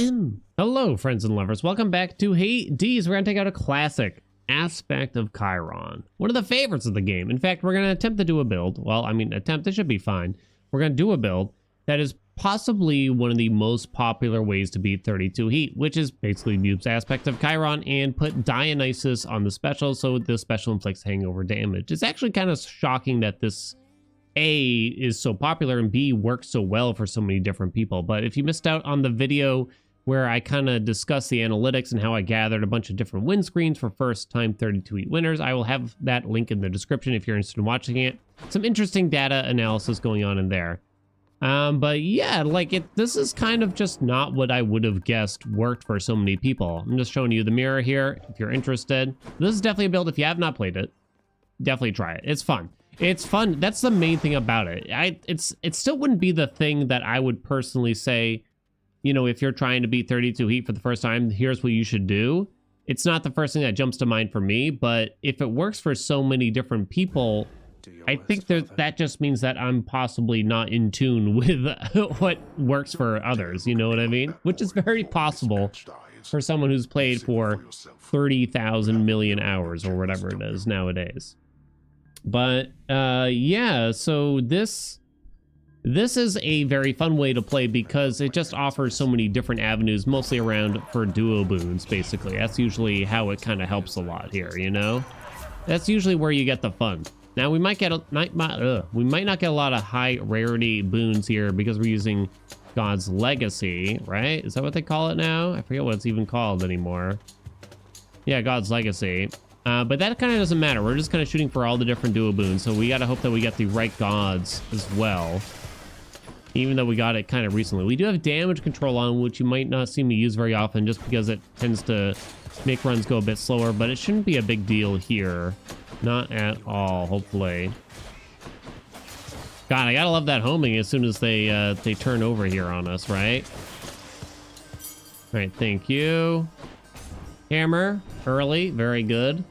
in. Hello, friends and lovers. Welcome back to Hades. We're going to take out a classic aspect of Chiron. One of the favorites of the game. In fact, we're going to attempt to do a build. Well, I mean, attempt, it should be fine. We're going to do a build that is possibly one of the most popular ways to beat 32 heat, which is basically use aspects of Chiron and put Dionysus on the special, so the special inflicts hangover damage. It's actually kind of shocking that this A is so popular and B works so well for so many different people. But if you missed out on the video where I kind of discussed the analytics and how I gathered a bunch of different win screens for first time 32 heat winners, I will have that link in the description if you're interested in watching it. Some interesting data analysis going on in there. But yeah, like this is kind of just not what I would have guessed worked for so many people. I'm just showing you the mirror here if you're interested. This is definitely a build. If you have not played it, definitely try it. It's fun. It's fun. That's the main thing about it. It still wouldn't be the thing that I would personally say, you know, if you're trying to beat 32 heat for the first time, here's what you should do. It's not the first thing that jumps to mind for me, but if it works for so many different people, I think that just means that I'm possibly not in tune with what works for others, you know what I mean? Which is very possible for someone who's played for 30,000 million hours or whatever it is nowadays. But yeah, so this is a very fun way to play because it just offers so many different avenues, mostly around for duo boons, basically. That's usually how it kind of helps a lot here, you know? That's usually where you get the fun. Now we might not get a lot of high rarity boons here because we're using God's Legacy, right? Is that what they call it now? I forget what it's even called anymore. Yeah, God's Legacy. But that kind of doesn't matter. We're just kind of shooting for all the different duo boons, so we got to hope that we get the right gods as well. Even though we got it kind of recently. We do have damage control on, which you might not see me use very often just because it tends to make runs go a bit slower, but it shouldn't be a big deal here. Not at all, hopefully. God, I gotta love that homing as soon as they turn over here on us, right? All right, thank you. Hammer, early, very good.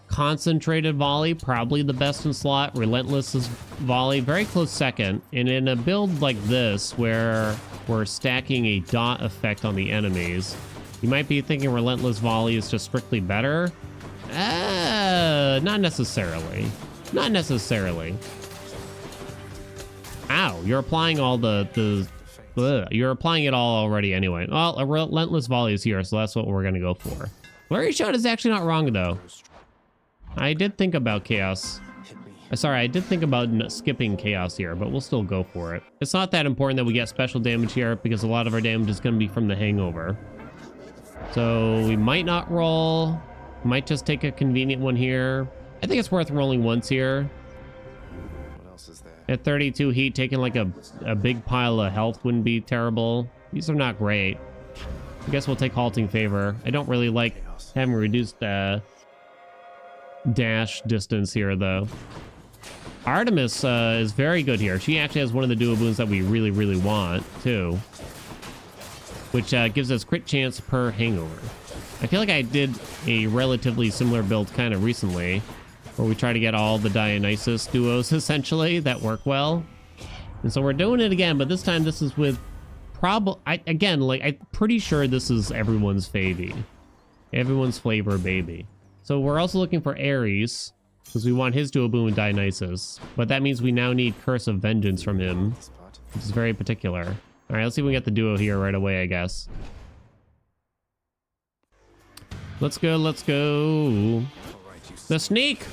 Concentrated volley, probably the best in slot. Relentless is volley, very close second. And in a build like this, where we're stacking a dot effect on the enemies, you might be thinking Relentless volley is just strictly better. Not necessarily. Not necessarily. Ow, you're applying all you're applying it all already anyway. Well, a Relentless volley is here, so that's what we're gonna go for. Flurry shot is actually not wrong though. I did think about chaos. Sorry, I did think about skipping chaos here, but we'll still go for it. It's not that important that we get special damage here because a lot of our damage is going to be from the hangover. So we might not roll. Might just take a convenient one here. I think it's worth rolling once here. What else is there? At 32 heat, taking like a big pile of health wouldn't be terrible. These are not great. I guess we'll take halting favor. I don't really like having reduced dash distance here though. Artemis is very good here. She actually has one of the duo boons that we really, really want too, which gives us crit chance per hangover. I feel like I did a relatively similar build kind of recently where we try to get all the Dionysus duos essentially that work well. And so we're doing it again, but this time this is with again, like I'm pretty sure this is everyone's favy. Everyone's flavor baby. So we're also looking for Ares because we want his duo boon with Dionysus, but that means we now need Curse of Vengeance from him, which is very particular. All right, let's see if we get the duo here right away, I guess. Let's go, let's go. The sneak.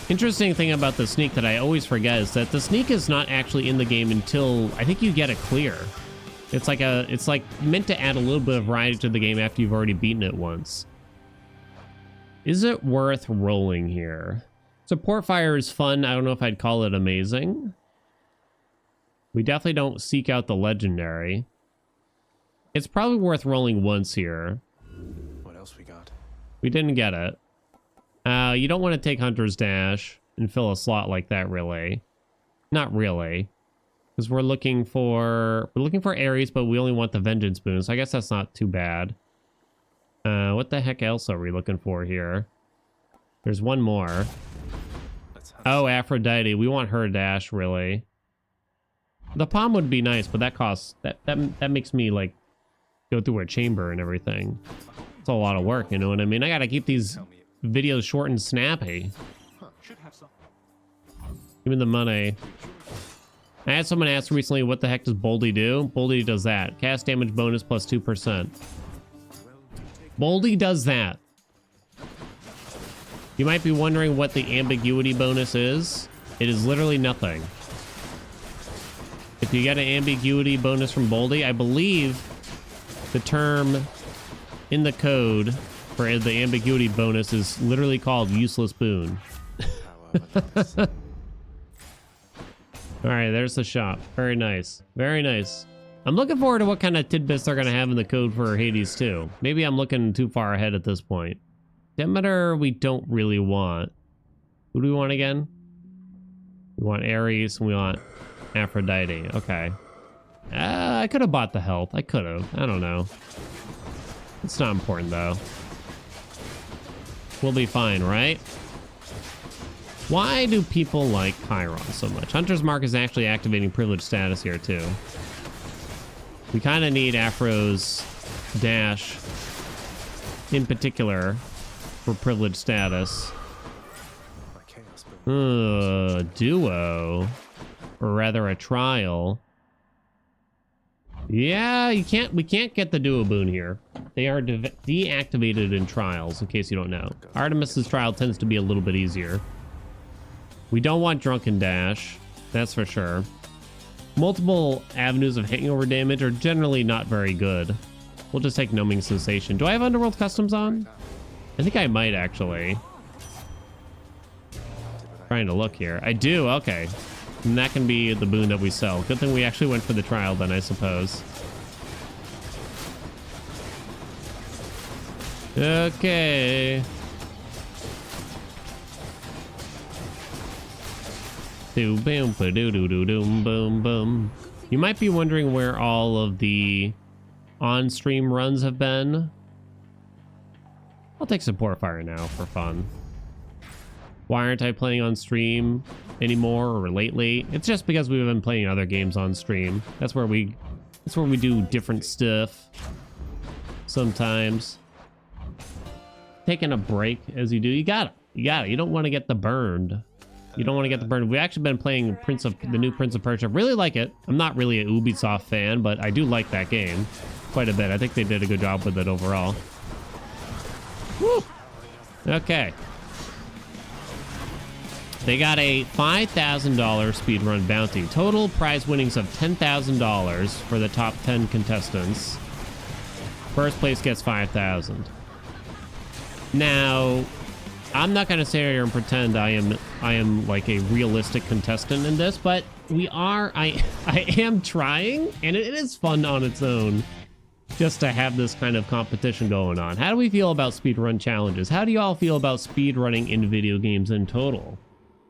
Interesting thing about the sneak that I always forget is that the sneak is not actually in the game until I think you get it clear. It's like meant to add a little bit of variety to the game after you've already beaten it once. Is it worth rolling here? Support fire is fun. I don't know if I'd call it amazing. We definitely don't seek out the legendary. It's probably worth rolling once here. What else we got? We didn't get it. You don't want to take Hunter's Dash and fill a slot like that, really. Not really. Because we're looking for Ares, but we only want the Vengeance boon, so I guess that's not too bad. What the heck else are we looking for here? There's one more. Oh, Aphrodite. We want her dash, really. The palm would be nice, but that costs that makes me like go through a chamber and everything. It's a lot of work, you know what I mean? I gotta keep these videos short and snappy. Give me the money. I had someone ask recently, what the heck does Boldy do? Boldy does that. Cast damage bonus plus 2%. Boldy does that. You might be wondering what the ambiguity bonus is. It is literally nothing. If you get an ambiguity bonus from Boldy, I believe the term in the code for the ambiguity bonus is literally called useless boon. All right, there's the shop. Very nice. Very nice. I'm looking forward to what kind of tidbits they're going to have in the code for Hades too. Maybe I'm looking too far ahead at this point. Demeter we don't really want. Who do we want again? We want Ares and we want Aphrodite. Okay. I could have bought the health. I could have. I don't know. It's not important though. We'll be fine, right? Why do people like Chiron so much? Hunter's Mark is actually activating privilege status here too. We kind of need Afro's dash in particular for privilege status. Duo, or rather a trial. Yeah, we can't get the duo boon here. They are deactivated in trials, in case you don't know. Artemis's trial tends to be a little bit easier. We don't want Drunken Dash, that's for sure. Multiple avenues of hangover damage are generally not very good. We'll just take Numbing Sensation. Do I have Underworld Customs on? I think I might actually. Trying to look here. I do, okay. And that can be the boon that we sell. Good thing we actually went for the trial then, I suppose. Okay. Boom, boom, boom, boom, boom. You might be wondering where all of the on-stream runs have been. I'll take Support Fire now for fun. Why aren't I playing on stream anymore or lately? It's just because we've been playing other games on stream. That's where we do different stuff sometimes. Taking a break as you do. You got it. You don't want to get the burned. You don't want to get the burn. We've actually been playing the new Prince of Persia. Really like it. I'm not really an Ubisoft fan, but I do like that game quite a bit. I think they did a good job with it overall. Woo! Okay. They got a $5,000 speedrun bounty. Total prize winnings of $10,000 for the top 10 contestants. First place gets $5,000. Now, I'm not going to sit here and pretend I am like a realistic contestant in this, but I am trying, and it is fun on its own just to have this kind of competition going on. How do we feel about speedrun challenges? How do you all feel about speedrunning in video games in total?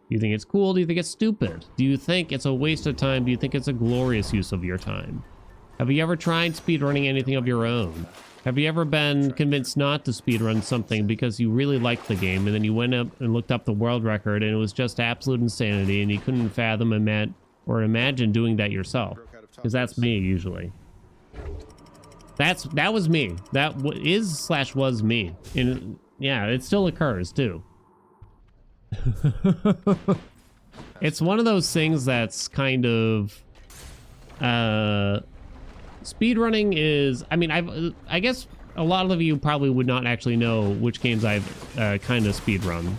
Do you think it's cool? Do you think it's stupid? Do you think it's a waste of time? Do you think it's a glorious use of your time? Have you ever tried speedrunning anything of your own? Have you ever been convinced not to speedrun something because you really liked the game and then you went up and looked up the world record and it was just absolute insanity and you couldn't fathom or imagine doing that yourself? Because that's me usually. That was me. That was me. And yeah, it still occurs too. It's one of those things that's kind of speedrunning is, I mean, I guess a lot of you probably would not actually know which games I've kind of speedrun.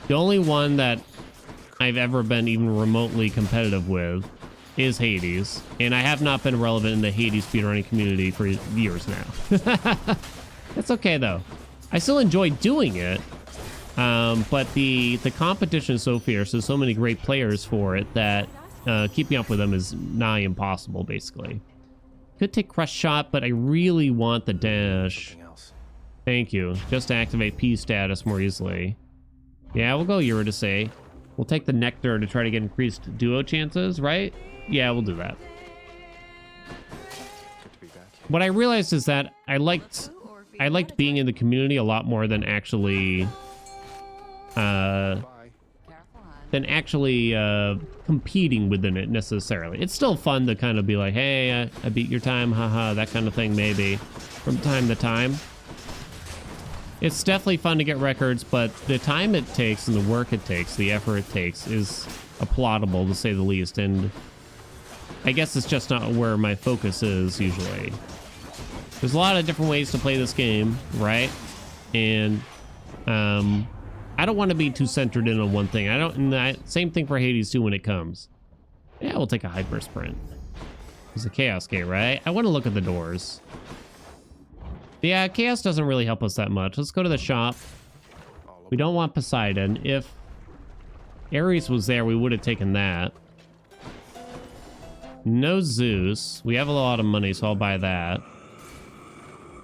The only one that I've ever been even remotely competitive with is Hades, and I have not been relevant in the Hades speedrunning community for years now. That's okay though. I still enjoy doing it. But the competition is so fierce, there's so many great players for it that keeping up with them is nigh impossible, basically. Could take Crush Shot, but I really want the dash. Thank you. Just to activate P status more easily. Yeah, we'll go Eurydice. We'll take the Nectar to try to get increased duo chances, right? Yeah, we'll do that. What I realized is that I liked being in the community a lot more than actually than actually competing within it necessarily. It's still fun to kind of be like, hey, I beat your time, haha, that kind of thing maybe from time to time. It's definitely fun to get records, but the time it takes and the work it takes, the effort it takes is applaudable to say the least, and I guess it's just not where my focus is usually. There's a lot of different ways to play this game, right? And I don't want to be too centered in on one thing. Same thing for Hades too when it comes. Yeah, we'll take a hyper sprint. It's a Chaos Gate, right? I want to look at the doors. Yeah, Chaos doesn't really help us that much. Let's go to the shop. We don't want Poseidon. If Ares was there, we would have taken that. No Zeus. We have a lot of money, so I'll buy that.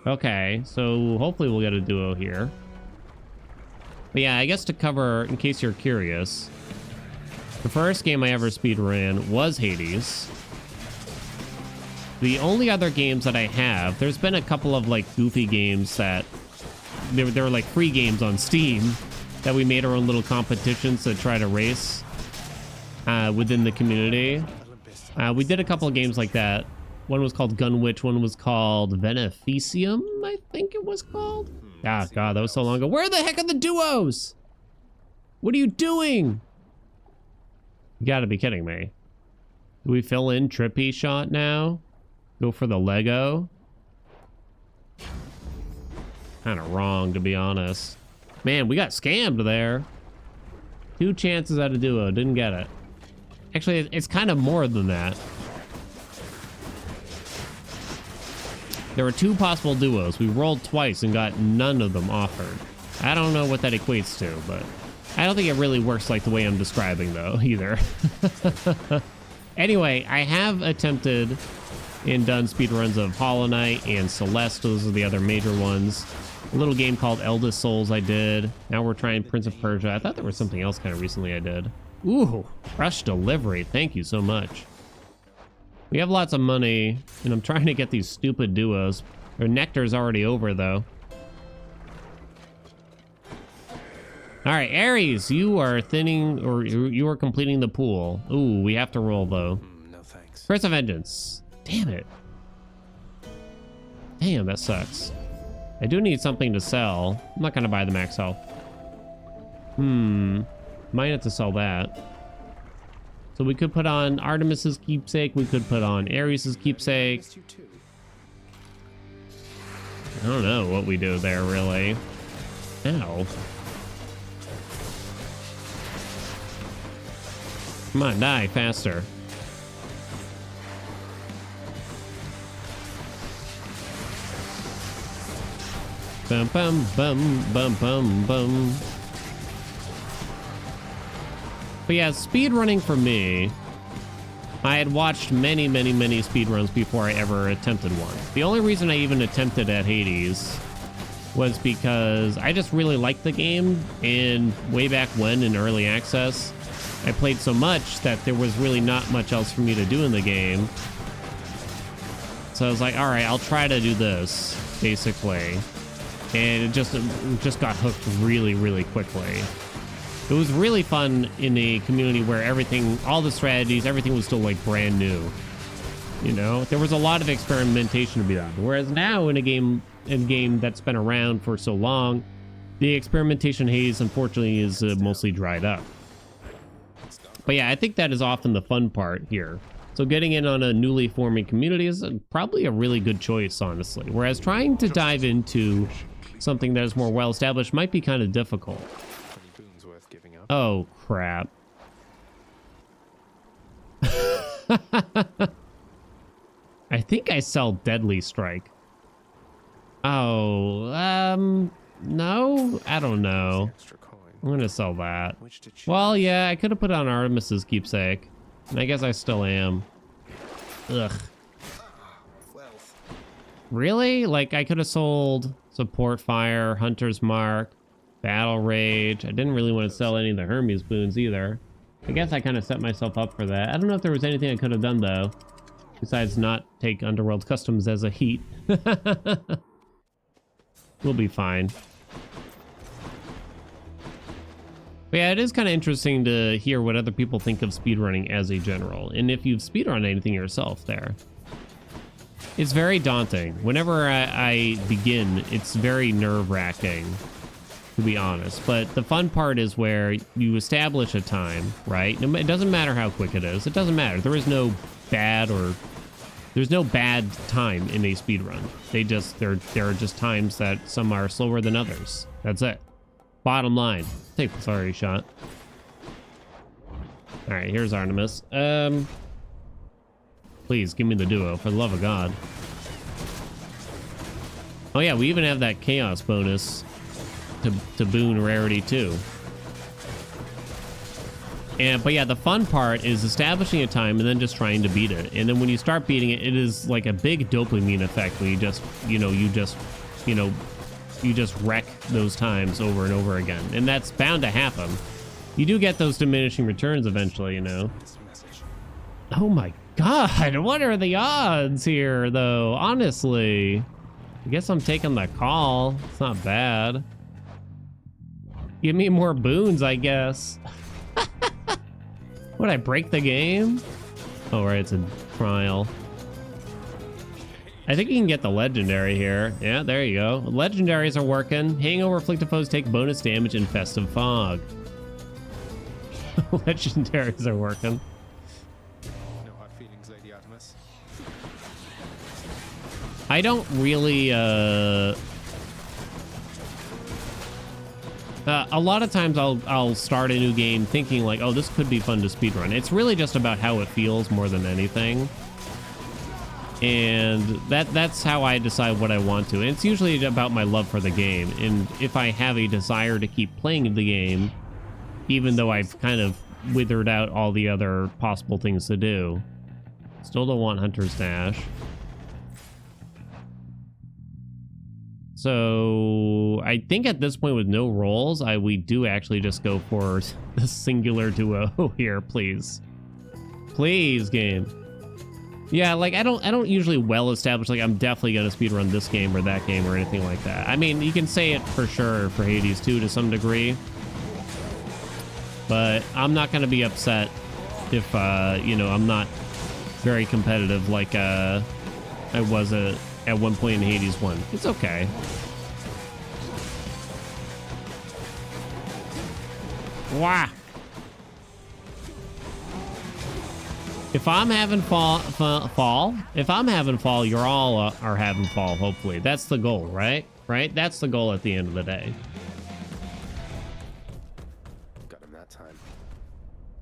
Okay, so hopefully we'll get a duo here. But yeah, I guess to cover, in case you're curious, the first game I ever speedran was Hades. The only other games that I have, there's been a couple of like goofy games that, they were like free games on Steam that we made our own little competitions to try to race within the community. We did a couple of games like that. One was called Gunwitch, one was called Beneficium, I think it was called. Ah, God, that was so long ago. Where the heck are the duos? What are you doing? You gotta be kidding me. Do we fill in Trippy shot now? Go for the Lego? Kind of wrong, to be honest. Man, we got scammed there. 2 chances at a duo, didn't get it. Actually, it's kind of more than that. There were 2 possible duos. We rolled twice and got none of them offered. I don't know what that equates to, but I don't think it really works like the way I'm describing, though, either. Anyway, I have attempted and done speedruns of Hollow Knight and Celeste. Those are the other major ones. A little game called Eldest Souls I did. Now we're trying Prince of Persia. I thought there was something else kind of recently I did. Ooh, rush delivery. Thank you so much. We have lots of money, and I'm trying to get these stupid duos. Their nectar's already over, though. All right, Ares, you are thinning, or you are completing the pool. Ooh, we have to roll, though. No thanks. Curse of Vengeance. Damn it. Damn, that sucks. I do need something to sell. I'm not going to buy the max health. Might have to sell that. So we could put on Artemis's keepsake. We could put on Ares's keepsake. I don't know what we do there, really. Ow. Come on, die faster. Bum bum bum bum bum bum. But yeah, speedrunning for me, I had watched many speedruns before I ever attempted one. The only reason I even attempted at Hades was because I just really liked the game, and way back when in early access, I played so much that there was really not much else for me to do in the game. So I was like, all right, I'll try to do this, basically. And it just got hooked really quickly. It was really fun in a community where everything, all the strategies, everything was still like brand new. You know, there was a lot of experimentation to be done. Whereas now in a game that's been around for so long, the experimentation haze unfortunately is mostly dried up. But yeah, I think that is often the fun part here. So getting in on a newly forming community is probably a really good choice, honestly. Whereas trying to dive into something that is more well established might be kind of difficult. Oh, crap. I think I sell Deadly Strike. Oh, no? I don't know. I'm gonna sell that. Well, yeah, I could have put on Artemis's keepsake. And I guess I still am. Ugh. Really? Like, I could have sold Support Fire, Hunter's Mark, Battle Rage. I didn't really want to sell any of the Hermes boons either. I guess I kind of set myself up for that. I don't know if there was anything I could have done, though, besides not take Underworld Customs as a heat. We'll be fine. But yeah, it is kind of interesting to hear what other people think of speedrunning as a general, and if you've speedrun anything yourself there. It's very daunting. Whenever I begin, it's very nerve-wracking, to be honest. But the fun part is where you establish a time, right? It doesn't matter how quick it is. It doesn't matter. There is no bad or... There's no bad time in a speedrun. There are just times that some are slower than others. That's it. Bottom line. Take the sorry shot. All right, here's Artemis. Please give me the duo, for the love of God. Oh yeah, we even have that chaos bonus to boon rarity too. But yeah, the fun part is establishing a time and then just trying to beat it. And then when you start beating it, it is like a big dopamine effect when you just wreck those times over and over again. And that's bound to happen. You do get those diminishing returns eventually, you know. Oh my God, what are the odds here though? Honestly, I guess I'm taking the call. It's not bad. Give me more boons, I guess. Would I break the game? Oh, right, it's a trial. I think you can get the legendary here. Yeah, there you go. Legendaries are working. Hangover afflicted foes take bonus damage in Festive Fog. Legendaries are working. No hard feelings, Lady Artemis. I don't really, a lot of times I'll start a new game thinking like, oh, this could be fun to speedrun. It's really just about how it feels more than anything. And that's how I decide what I want to. And it's usually about my love for the game. And if I have a desire to keep playing the game, even though I've kind of withered out all the other possible things to do. Still don't want Hunter's Dash. So I think at this point with no rolls, we do actually just go for the singular duo here, please. Please, game. Yeah, like I don't usually well establish like I'm definitely gonna speedrun this game or that game or anything like that. I mean, you can say it for sure for Hades 2 to some degree, but I'm not gonna be upset if you know, I'm not very competitive like I was at one point in Hades 1. It's okay. Wow. If I'm having fall, if I'm having fall, you're all are having fall, hopefully. That's the goal, right? Right? That's the goal at the end of the day. Got him that time.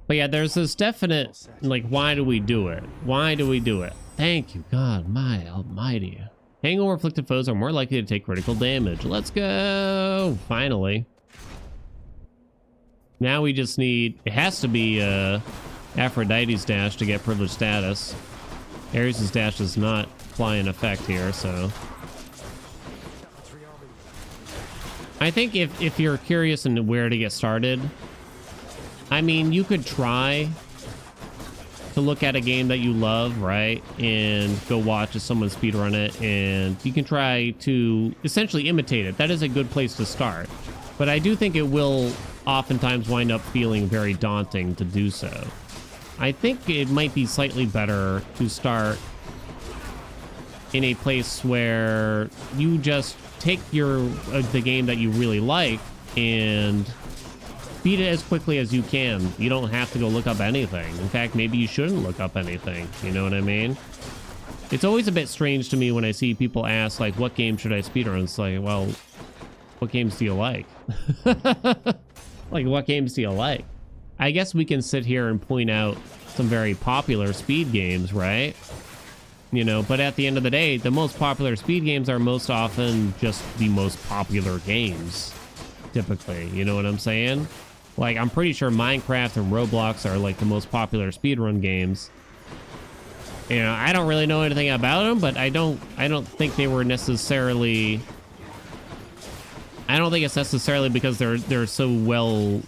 But yeah, there's this definite, like, why do we do it? Why do we do it? Thank you, God, my almighty. Hangover afflicted foes are more likely to take critical damage. Let's go! Finally. Now we just need, it has to be Aphrodite's dash to get privileged status. Ares' dash does not fly in effect here, so. I think if you're curious into where to get started, I mean, you could try to look at a game that you love, right? And go watch someone speedrun it, and you can try to essentially imitate it. That is a good place to start. But I do think it will oftentimes wind up feeling very daunting to do so. I think it might be slightly better to start in a place where you just take the game that you really like and beat it as quickly as you can. You don't have to go look up anything. In fact, maybe you shouldn't look up anything. You know what I mean? It's always a bit strange to me when I see people ask, like, what game should I speedrun? It's like, well, what games do you like? Like, what games do you like? I guess we can sit here and point out some very popular speed games, right? You know, but at the end of the day, the most popular speed games are most often just the most popular games, typically. You know what I'm saying? Like, I'm pretty sure Minecraft and Roblox are like the most popular speedrun games. You know, I don't really know anything about them, but I don't think they were necessarily. I don't think it's necessarily because they're so well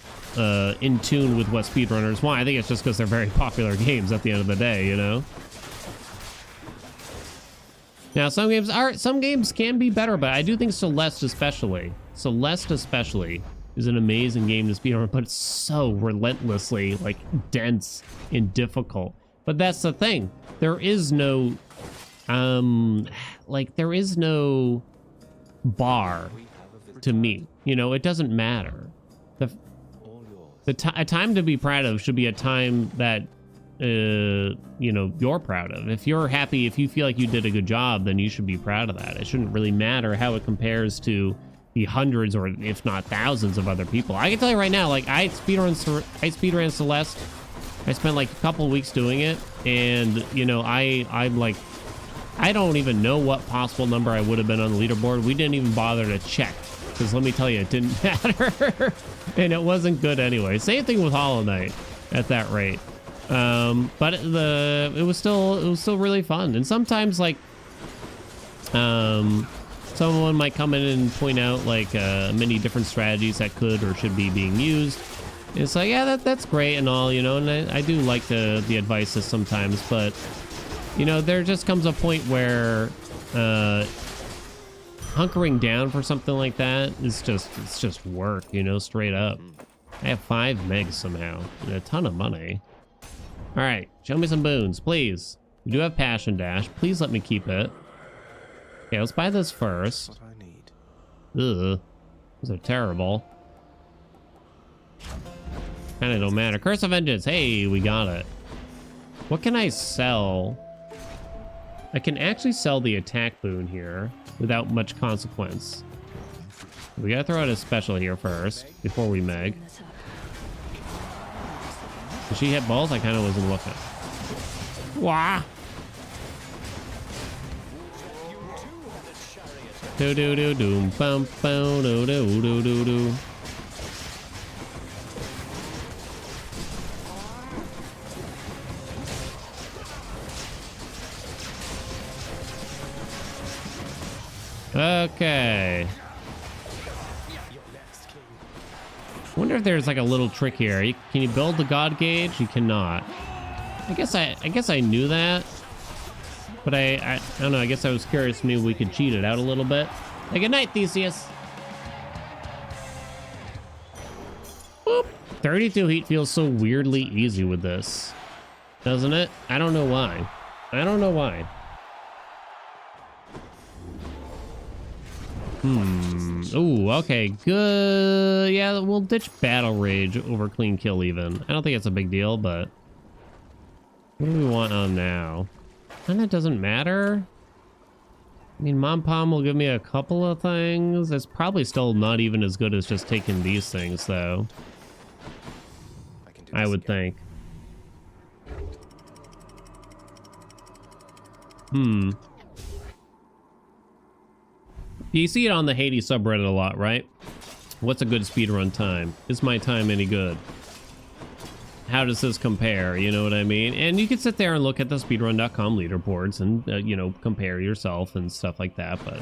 in tune with what speedrunners want. I think it's just because they're very popular games at the end of the day, you know? Now, some games can be better, but I do think Celeste especially is an amazing game to speedrun, but it's so relentlessly like dense and difficult. But that's the thing. There is no there is no bar to meet. You know, it doesn't matter. A time to be proud of should be a time that you know, you're proud of. If you're happy, if you feel like you did a good job, then you should be proud of that. It shouldn't really matter how it compares to the hundreds or if not thousands of other people. I can tell you right now, like I speedran Celeste. I spent like a couple weeks doing it, and you know, I'm like, I don't even know what possible number I would have been on the leaderboard. We didn't even bother to check, because let me tell you, it didn't matter. And it wasn't good anyway. Same thing with Hollow Knight at that rate. But it was still really fun. And sometimes like someone might come in and point out like many different strategies that could or should be being used. It's like, yeah, that's great and all, you know, and I do like the advices sometimes, but you know, there just comes a point where hunkering down for something like that is just work, you know, straight up. I have 5 megs somehow and a ton of money. All right, show me some boons, please. We do have Passion Dash. Please let me keep it. Okay, let's buy this first. What I need. Ugh, these are terrible. Kinda don't matter. Curse of Vengeance. Hey, we got it. What can I sell? I can actually sell the attack boon here without much consequence. We gotta throw out a special here first before we meg. Did she hit both? I kind of wasn't looking. Wah! Do do do do bum bum do do do do do. Okay. Wonder if there's like a little trick here. Can you build the god gauge? You cannot. I guess I knew that, but I don't know. I guess I was curious. Maybe we could cheat it out a little bit. Hey, good night, Theseus. Boop. 32 heat feels so weirdly easy with this, doesn't it? I don't know why. I don't know why. Ooh, okay, good. Yeah, we'll ditch Battle Rage over Clean Kill even. I don't think it's a big deal, but what do we want on now? Kinda doesn't matter. I mean, Mom Pom will give me a couple of things. It's probably still not even as good as just taking these things, though. I would think. You see it on the Hades subreddit a lot, right? What's a good speedrun time? Is my time any good? How does this compare? You know what I mean? And you can sit there and look at the speedrun.com leaderboards and, you know, compare yourself and stuff like that, but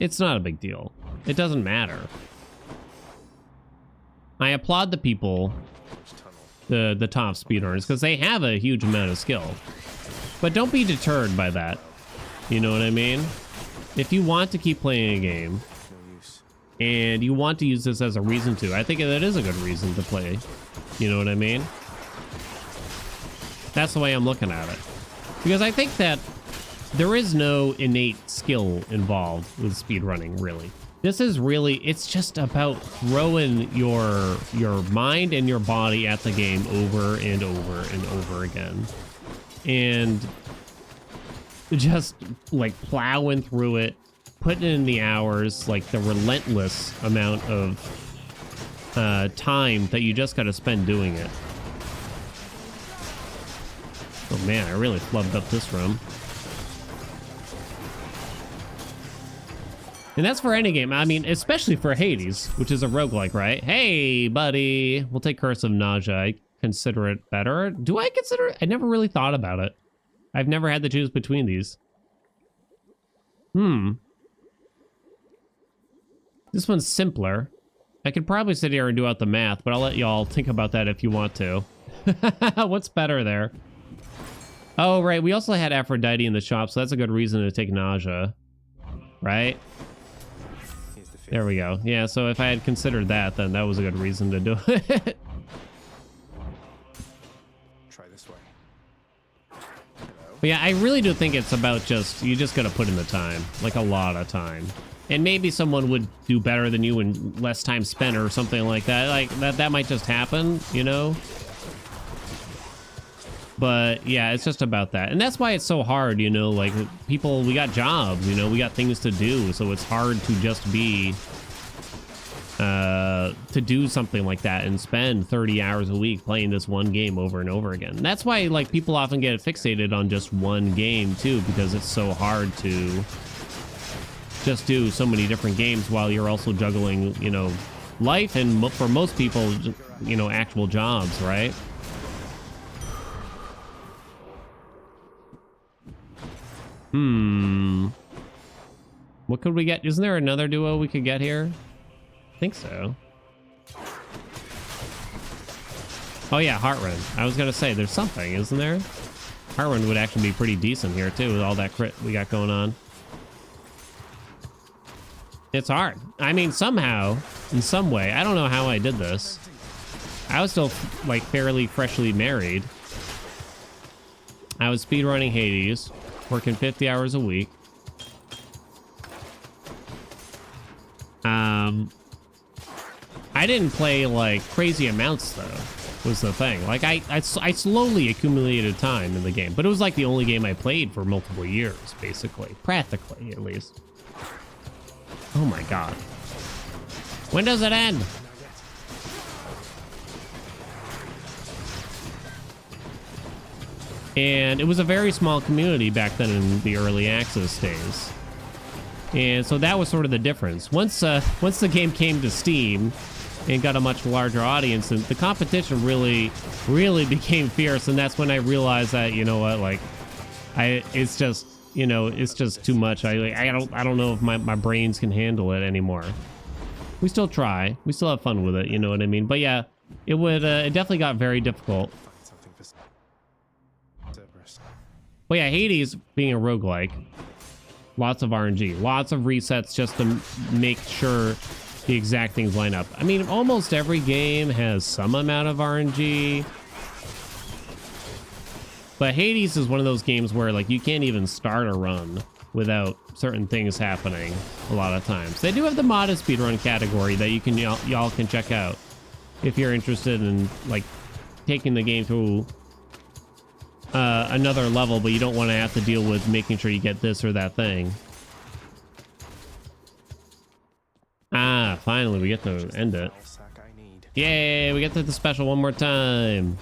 it's not a big deal. It doesn't matter. I applaud the people, the top speedrunners, because they have a huge amount of skill. But don't be deterred by that. You know what I mean? If you want to keep playing a game and you want to use this as a reason to, I think that is a good reason to play. You know what I mean? That's the way I'm looking at it. Because I think that there is no innate skill involved with speedrunning, really. This is really, it's just about throwing your mind and your body at the game over and over and over again. And just like plowing through it, putting in the hours, like the relentless amount of time that you just got to spend doing it. Oh man, I really flubbed up this room. And that's for any game. I mean, especially for Hades, which is a roguelike, right? Hey, buddy. We'll take Curse of Nausea. I consider it better. Do I consider it? I never really thought about it. I've never had to choose between these. This one's simpler. I could probably sit here and do out the math, but I'll let y'all think about that if you want to. What's better there? Oh, right. We also had Aphrodite in the shop, so that's a good reason to take Nausea. Right? There we go. Yeah, so if I had considered that, then that was a good reason to do it. Try this way. But yeah, I really do think it's about just, you just gotta put in the time, like a lot of time. And maybe someone would do better than you and less time spent or something like that. Like that might just happen, you know? But yeah, it's just about that. And that's why it's so hard, you know, like people, we got jobs, you know, we got things to do. So it's hard to just be, to do something like that and spend 30 hours a week playing this one game over and over again. And that's why like people often get fixated on just one game too, because it's so hard to just do so many different games while you're also juggling, you know, life and for most people, you know, actual jobs, right? What could we get? Isn't there another duo we could get here? I think so. Oh yeah, Heartrun. I was gonna say there's something, isn't there? Heartrun would actually be pretty decent here too with all that crit we got going on. It's hard. I mean, somehow, in some way, I don't know how I did this. I was still like fairly freshly married. I was speedrunning Hades, working 50 hours a week. I didn't play like crazy amounts though, was the thing. Like I slowly accumulated time in the game, but it was like the only game I played for multiple years, basically, practically at least. Oh my god. When does it end? And it was a very small community back then in the early access days. And so that was sort of the difference. Once the game came to Steam and got a much larger audience, and the competition really became fierce, and that's when I realized that, you know what, like it's just, you know, it's just too much. I don't know if my brains can handle it anymore. We still try. We still have fun with it, you know what I mean? But yeah, it definitely got very difficult. But yeah, Hades being a roguelike, lots of RNG, lots of resets just to make sure the exact things line up. I mean, almost every game has some amount of RNG. But Hades is one of those games where like you can't even start a run without certain things happening a lot of times. They do have the modest speedrun category that you can y'all can check out if you're interested in like taking the game through another level, but you don't want to have to deal with making sure you get this or that thing. Ah, finally we get to end it. Yay, we get to the special one more time.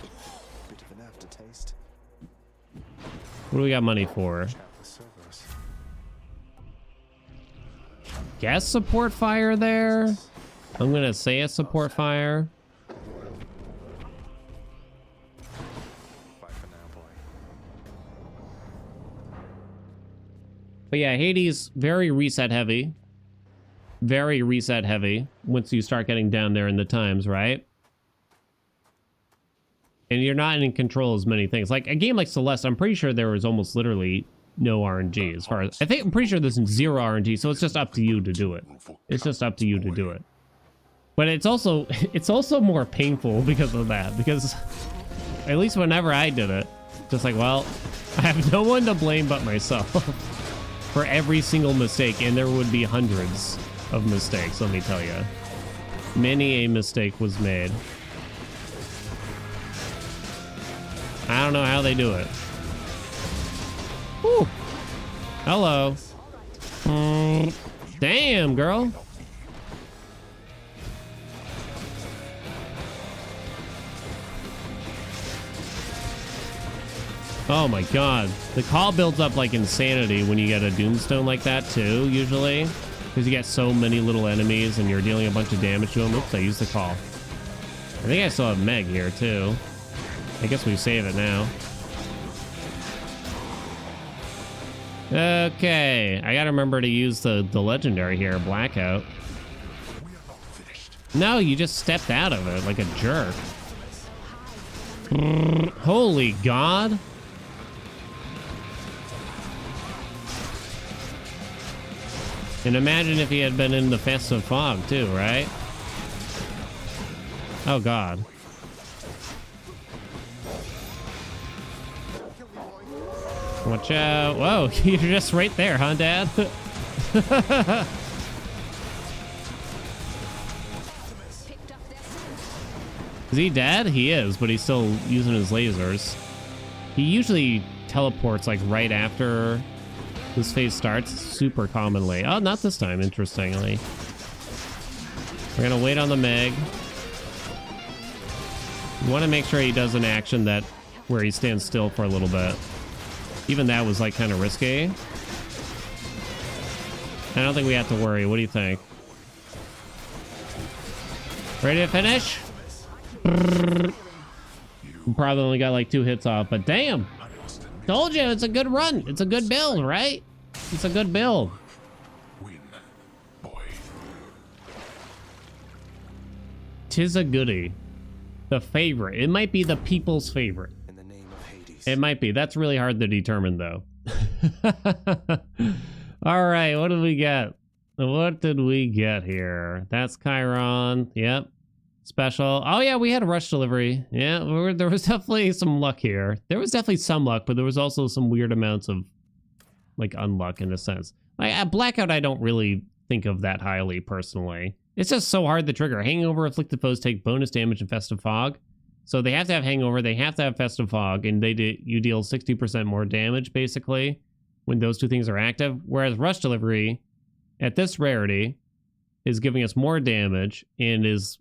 What do we got money for? Guess support fire there? I'm gonna say a support fire. But yeah, Hades, very reset heavy. Very reset heavy once you start getting down there in the times, right? And you're not in control as many things. Like a game like Celeste, I'm pretty sure there was almost literally no RNG as far as... I'm pretty sure there's zero RNG, so it's just up to you to do it. It's just up to you to do it. But it's also more painful because of that. Because at least whenever I did it, just like, well, I have no one to blame but myself for every single mistake, and there would be hundreds of mistakes, let me tell you. Many a mistake was made. I don't know how they do it. Whew. Hello. Damn, girl. Oh my god. The call builds up like insanity when you get a Doomstone like that too, usually. Because you get so many little enemies and you're dealing a bunch of damage to them. Oops, I used the call. I think I still have Meg here too. I guess we save it now. Okay, I gotta remember to use the legendary here, Blackout. No, you just stepped out of it like a jerk. Holy God. And imagine if he had been in the Festive Fog too, right? Oh god. Watch out. Whoa, you're just right there, huh, Dad? Is he dead? He is, but he's still using his lasers. He usually teleports like right after this phase starts, super commonly. Oh, not this time, interestingly. We're gonna wait on the Meg. We want to make sure he does an action that where he stands still for a little bit. Even that was like kind of risky. I don't think we have to worry. What do you think? Ready to finish? Probably only got like 2 hits off, but damn. Told you, it's a good run. It's a good build, right? It's a good build. Win, boy. 'Tis a goodie. The favorite. It might be the people's favorite. In the name of Hades. It might be. That's really hard to determine, though. All right, what did we get? What did we get here? That's Chiron. Yep. Special. Oh, yeah, we had a rush delivery. Yeah, there was definitely some luck here. There was definitely some luck, but there was also some weird amounts of, like, unluck in a sense. Like, at Blackout, I don't really think of that highly, personally. It's just so hard to trigger. Hangover, afflicted foes take bonus damage in Festive Fog. So they have to have Hangover, they have to have Festive Fog, and you deal 60% more damage, basically, when those 2 things are active. Whereas Rush Delivery, at this rarity, is giving us more damage and is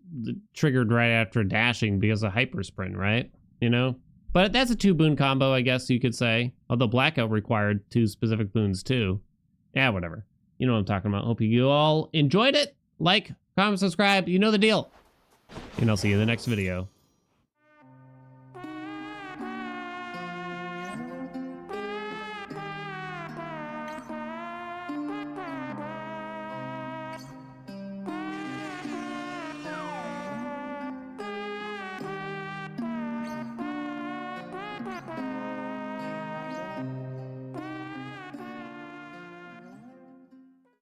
triggered right after dashing because of Hyper Sprint, right? You know? But that's a 2 boon combo, I guess you could say. Although Blackout required 2 specific boons too. Yeah, whatever. You know what I'm talking about. Hope you all enjoyed it. Like, comment, subscribe. You know the deal. And I'll see you in the next video.